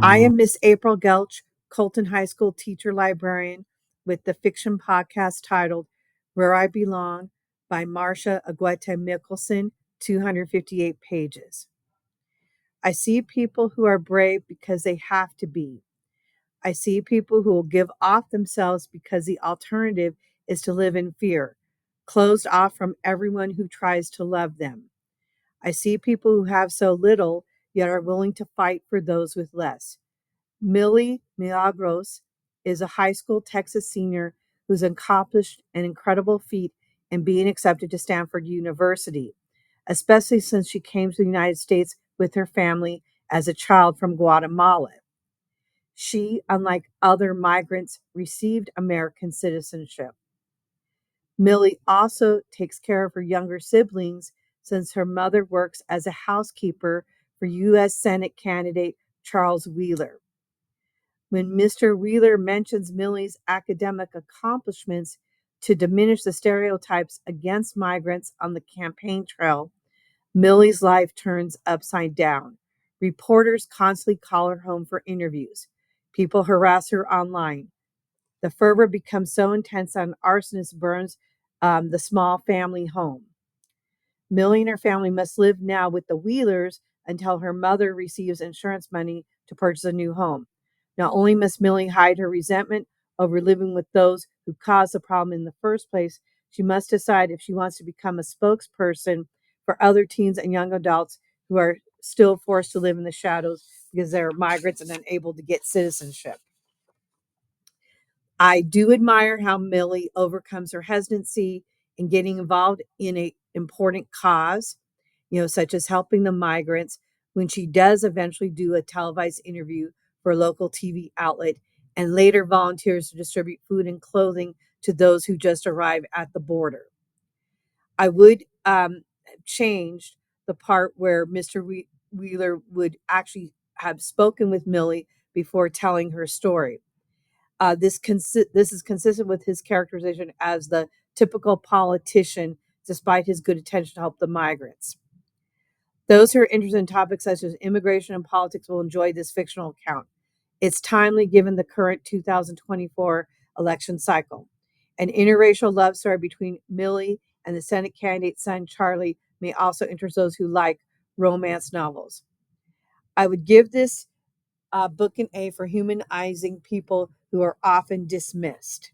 I am Miss April Gelch, Colton High School teacher librarian with the fiction podcast titled Where I Belong by Marcia Aguete Mickelson, 258 pages. I see people who are brave because they have to be. I see people who will give off themselves because the alternative is to live in fear, closed off from everyone who tries to love them. I see people who have so little yet are willing to fight for those with less. Millie Milagros is a high school Texas senior who's accomplished an incredible feat in being accepted to Stanford University, especially since she came to the United States with her family as a child from Guatemala. She, unlike other migrants, received American citizenship. Millie also takes care of her younger siblings since her mother works as a housekeeper for U.S. Senate candidate Charles Wheeler. When Mr. Wheeler mentions Millie's academic accomplishments to diminish the stereotypes against migrants on the campaign trail, Millie's life turns upside down. Reporters constantly call her home for interviews. People harass her online. The fervor becomes so intense that an arsonist burns the small family home. Millie and her family must live now with the Wheelers until her mother receives insurance money to purchase a new home. Not only must Millie hide her resentment over living with those who caused the problem in the first place, she must decide if she wants to become a spokesperson for other teens and young adults who are still forced to live in the shadows because they're migrants and unable to get citizenship. I do admire how Millie overcomes her hesitancy in getting involved in an important cause, such as helping the migrants when she does eventually do a televised interview for a local TV outlet and later volunteers to distribute food and clothing to those who just arrive at the border. I would change the part where Mr. Wheeler would actually have spoken with Millie before telling her story. This is consistent with his characterization as the typical politician, despite his good intention to help the migrants. Those who are interested in topics such as immigration and politics will enjoy this fictional account. It's timely given the current 2024 election cycle. An interracial love story between Millie and the Senate candidate's son, Charlie, may also interest those who like romance novels. I would give this book an A for humanizing people who are often dismissed.